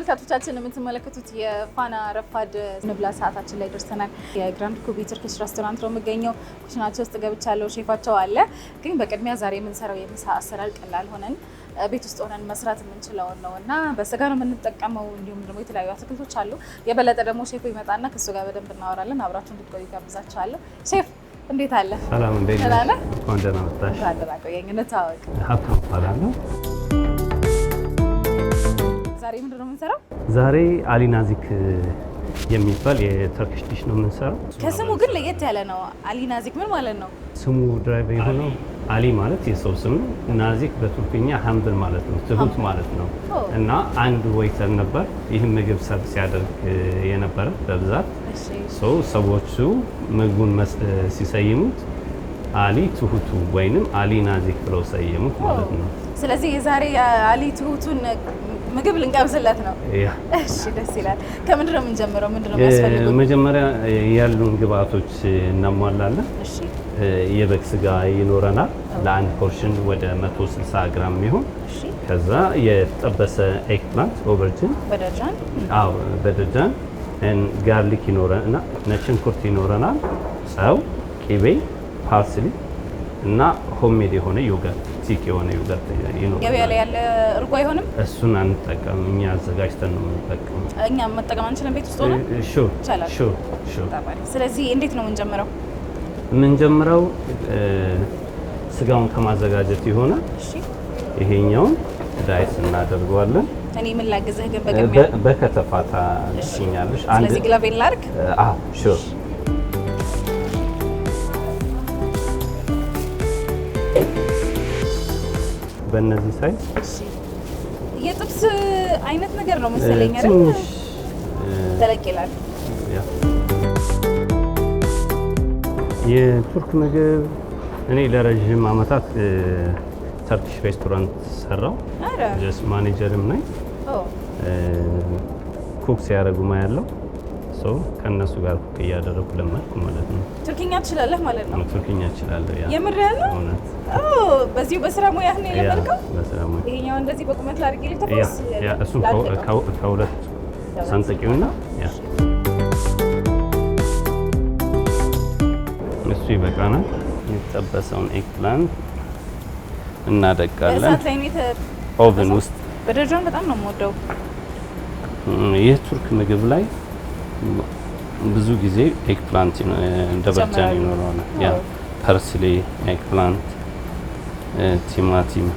ተመልካቾቻችን የምትመለከቱት የፋና ረፋድ ንብላ ሰዓታችን ላይ ደርሰናል። የግራንድ ኩቢ ቱርኪሽ ሬስቶራንት ነው የሚገኘው። ኩሽናቸው ውስጥ ገብቻለሁ። ሼፋቸው አለ። ግን በቅድሚያ ዛሬ የምንሰራው የምሳ አሰራር ቀላል ሆነን ቤት ውስጥ ሆነን መስራት የምንችለውን ነው እና በስጋ ነው የምንጠቀመው። እንዲሁም ደግሞ የተለያዩ አትክልቶች አሉ። የበለጠ ደግሞ ሼፉ ይመጣና ከሱ ጋር በደንብ እናወራለን። አብራችሁ እንድትቆዩ ጋብዛችኋለሁ። ሼፍ እንዴት አለ? ሰላም እንዴት ነህ? እንኳን ደህና መጣሽ። ቆየኝ እንታወቅ። ሀብታም እባላለሁ። ዛሬ ምንድን ነው የምንሰራው? ዛሬ አሊ ናዚክ የሚባል የቱርኪሽ ዲሽ ነው የምንሰራው። ከስሙ ግን ለየት ያለ ነው። አሊ ናዚክ ምን ማለት ነው? ስሙ ድራይቭ የሆነው አሊ ማለት የሰው ስም፣ ናዚክ በቱርክኛ ሀምብል ማለት ነው፣ ትሁት ማለት ነው። እና አንድ ዌይተር ነበር ይህን ምግብ ሰርቭ ሲያደርግ የነበረ በብዛት ሰዎቹ ምግቡን ሲሰይሙት አሊ ትሁቱ ወይንም አሊ ናዚክ ብለው ሰየሙት ማለት ነው። ስለዚህ የዛሬ አሊ ትሁቱን ምግብ ልንጋብዝለት ነው። እሺ ደስ ይላል። ከምንድን ነው የምንጀምረው? ምንድን ነው የሚያስፈልገው? መጀመሪያ ያሉን ግብአቶች እናሟላለን። እሺ የበግ ስጋ ይኖረናል ለአንድ ፖርሽን ወደ 160 ግራም የሚሆን። እሺ ከዛ የተጠበሰ ኤግ ፕላንት ኦቨርጅን በደጃን በደጃን ጋርሊክ ይኖረና ነጭ ሽንኩርት ይኖረናል፣ ጨው፣ ቂቤ፣ ፓርስሊ እና ሆምሜድ የሆነ ዮገርት ቲክ የሆነ ዮገርት ይኖራል። ገበያ ላይ ያለ እርጎ አይሆንም? እሱን አንጠቀም፣ እኛ አዘጋጅተን ነው የምንጠቀመው። እኛ መጠቀም አንችልም ቤት ውስጥ ሆነ? ሹር። ስለዚህ እንዴት ነው የምንጀምረው? የምንጀምረው ስጋውን ከማዘጋጀት ይሆናል። እሺ ይሄኛውን ዳይስ እናደርገዋለን። እኔ ምን ላግዝህ ግን በቅድሚያ በከተፋታ ልሽኛለሽ። ስለዚህ ግላቬን ላድርግ? ሹር። በእነዚህ ሳይዝ የጥብስ አይነት ነገር ነው መሰለኝ አይደል? ተለቅ ይላል። የቱርክ ምግብ እኔ ለረጅም ዓመታት ተርኪሽ ሬስቶራንት ሰራው። ጀስት ማኔጀርም ነኝ። ኩክ ሲያደርጉ ማያለው ሰው ከነሱ ጋር ኩክ እያደረኩ ለመድኩ ማለት ነው። ቱርክኛ ትችላለህ ማለት ነው? ቱርክኛ እችላለሁ። ያ የምር ያለው እውነት? በዚሁ በስራ ሙያ ነው የለመድከው? በስራ ሙያ። ይሄኛው እንደዚህ በቁመት ላድርግ ልተፈስ? እሱን ከሁለት ሰንጥቂውና ያ እሱ ይበቃናል። የተጠበሰውን ኤግ ፕላንት እናደቃለን ኦቨን ውስጥ። በደረጃውን በጣም ነው የምወደው። የቱርክ ምግብ ላይ ብዙ ጊዜ ኤግ ፕላንት እንደበጃን ይኖረዋል። ያ ፐርስሊ፣ ኤግ ፕላንት፣ ቲማቲም።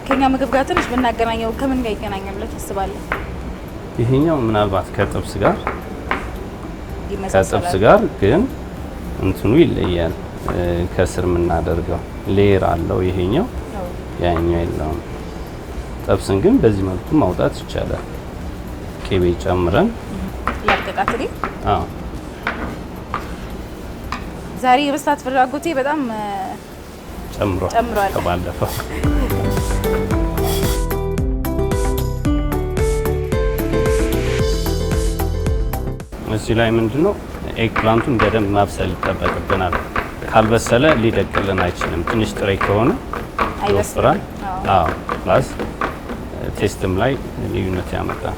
ከኛ ምግብ ጋር ትንሽ ብናገናኘው ከምን ጋር ይገናኛል ብለህ ታስባለህ? ይሄኛው ምናልባት ከጥብስ ጋር ግን እንትኑ ይለያል። ከስር የምናደርገው ሌየር አለው ይሄኛው፣ ያኛው የለውም። ጥብስን ግን በዚህ መልኩ ማውጣት ይቻላል። ቅቤ ጨምረን ላቀቃት ልኝ። ዛሬ የመስራት ፍላጎቴ በጣም ጨምሯል ከባለፈው። እዚህ ላይ ምንድነው ኤግ ፕላንቱን በደንብ ማብሰል ይጠበቅብናል። ካልበሰለ ሊደቅልን አይችልም። ትንሽ ጥሬ ከሆነ ይወፍራል። ፕላስ ቴስትም ላይ ልዩነት ያመጣል።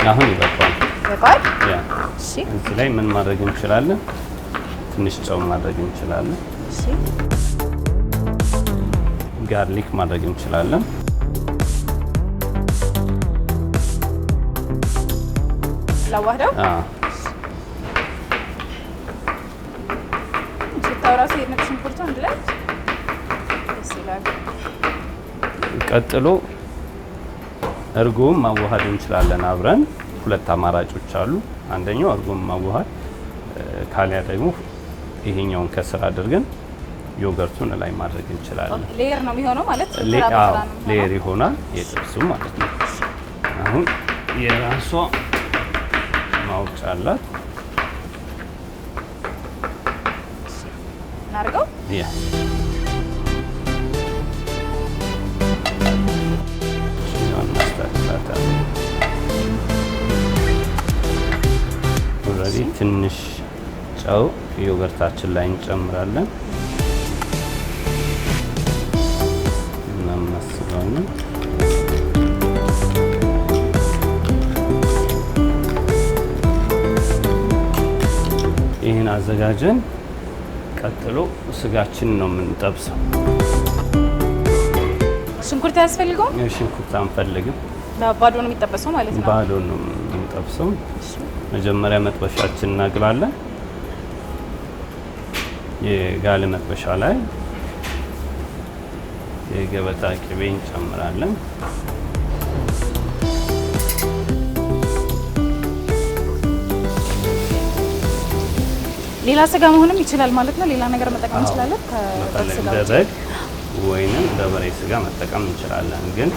አሁን ይበቃል። እሺ እዚህ ላይ ምን ማድረግ እንችላለን? ትንሽ ጨው ማድረግ እንችላለን። እሺ ጋርሊክ ማድረግ እንችላለን። ላዋህደው? ሽታው ራሱ የነጭ ሽንኩርቱ አንድ ላይ ደስ ይላል። ቀጥሎ እርጎም ማዋሃድ እንችላለን አብረን። ሁለት አማራጮች አሉ። አንደኛው እርጎም ማዋሃድ፣ ካሊያ ደግሞ ይሄኛውን ከስር አድርገን ዮገርቱን ላይ ማድረግ እንችላለን። ሌየር ነው የሚሆነው ማለት ነው? ሌየር ይሆናል የጥብሱ ማለት ነው። አሁን የራሷ ማውጫ አላት። እናድርገው? ኦልሬዲ ትንሽ ጨው ዮገርታችን ላይ እንጨምራለን። አዘጋጀን ቀጥሎ ስጋችን ነው የምንጠብሰው። ሽንኩርት ያስፈልገው? ሽንኩርት አንፈልግም። ባዶ ነው የሚጠበሰው ማለት ነው? ባዶ ነው የምንጠብሰው። መጀመሪያ መጥበሻችን እናግላለን። የጋለ መጥበሻ ላይ የገበታ ቅቤ እንጨምራለን። ሌላ ስጋ መሆንም ይችላል ማለት ነው? ሌላ ነገር መጠቀም እንችላለን? ከበግ ወይንም በበሬ ስጋ መጠቀም እንችላለን፣ ግን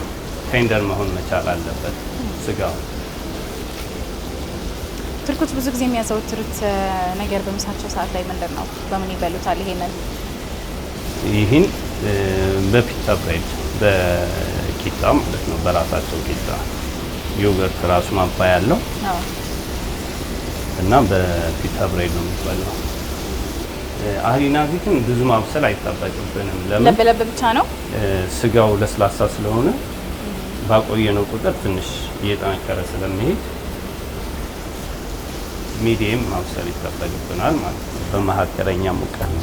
ቴንደር መሆን መቻል አለበት ስጋው። ቱርኮች ብዙ ጊዜ የሚያዘወትሩት ነገር በምሳቸው ሰዓት ላይ ምንድን ነው? በምን ይበሉታል? ይህን በፒታ ብሬድ በቂጣ ማለት ነው፣ በራሳቸው ቂጣ ዮገርት ራሱ ማባያ ያለው እና በፒታ ብሬድ ነው የሚበላው። አህሊና ፊትን ብዙ ማብሰል አይጠበቅብንም። ለምን? ለብ ብቻ ነው። ስጋው ለስላሳ ስለሆነ ባቆየነው ቁጥር ትንሽ እየጠነከረ ስለሚሄድ ሚዲየም ማብሰል ይጠበቅብናል ማለት ነው፣ በመካከለኛ ሙቀት።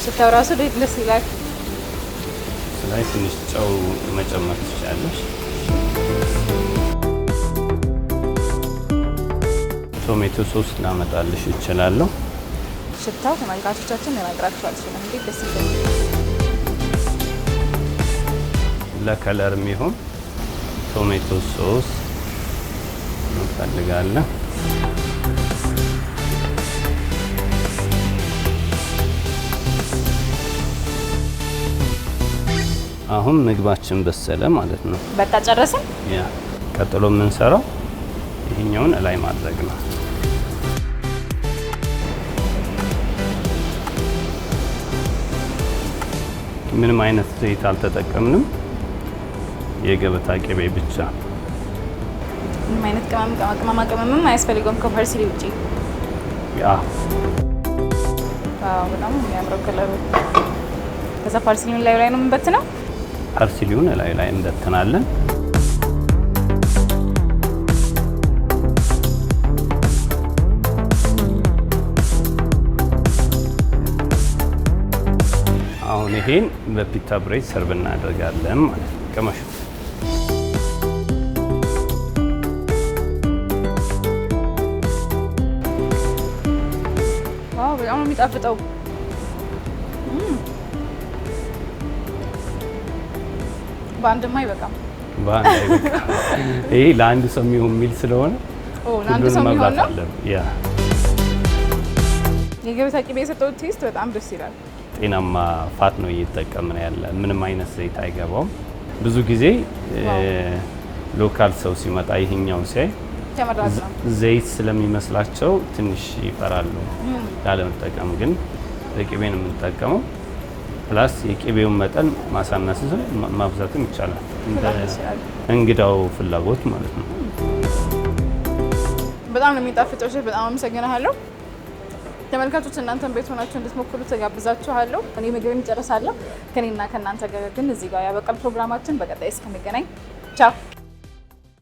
ሽታው ራሱ ደስ ይላል። ስለዚህ ትንሽ ጨው መጨመር ትችላለሽ። ቶሜቶ ሶስ ላመጣልሽ እችላለሁ። ሽታው ተመልካቾቻችን ልነግራችሁ አልችልም፣ እንዴት ደስ ይላል። ለከለር የሚሆን ቶሜቶ ሶስ እንፈልጋለን። አሁን ምግባችን በሰለ ማለት ነው። በቃ ጨረስን። ያ ቀጥሎ የምንሰራው ይሄኛውን ላይ ማድረግ ነው። ምንም አይነት ዘይት አልተጠቀምንም፣ የገበታ ቅቤ ብቻ። ምንም አይነት ቅመማ ቅመምም አያስፈልገውም ከፐርሲሊ ውጪ። ያ በጣም የሚያምረው ከለሩ። ከዛ ፐርሲሊውን ላይ ነው የምንበትነው። ፐርሲሊውን ላይ እንበትናለን። አሁን ይሄን በፒታ ብሬድ ሰርቭ እናደርጋለን ማለት ነው። ቅመሹ። ዋው በጣም ነው የሚጣፍጠው። በአንድማ አይበቃም። በአንድ አይበቃም። ይሄ ለአንድ ሰው የሚሆን ሚል ስለሆነ ለአንድ ሰው የሚሆን ነው። ያ የገበታ ቅቤ የሰጠው ቴስት በጣም ደስ ይላል። ጤናማ ፋት ነው እየተጠቀምን ያለ። ምንም አይነት ዘይት አይገባውም። ብዙ ጊዜ ሎካል ሰው ሲመጣ ይሄኛውን ሲያይ ዘይት ስለሚመስላቸው ትንሽ ይፈራሉ ላለመጠቀም። ግን በቅቤ ነው የምንጠቀመው። ፕላስ የቅቤውን መጠን ማሳነስም ማብዛትም ይቻላል፣ እንግዳው ፍላጎት ማለት ነው። በጣም ነው የሚጣፍጠው። በጣም አመሰግናለሁ። ተመልካቾች እናንተን ቤት ሆናችሁ እንድትሞክሩ ተጋብዛችኋለሁ። እኔ ምግብን ጨርሳለሁ። ከኔና ከእናንተ ጋር ግን እዚህ ጋር ያበቃል ፕሮግራማችን። በቀጣይ እስክንገናኝ ቻው።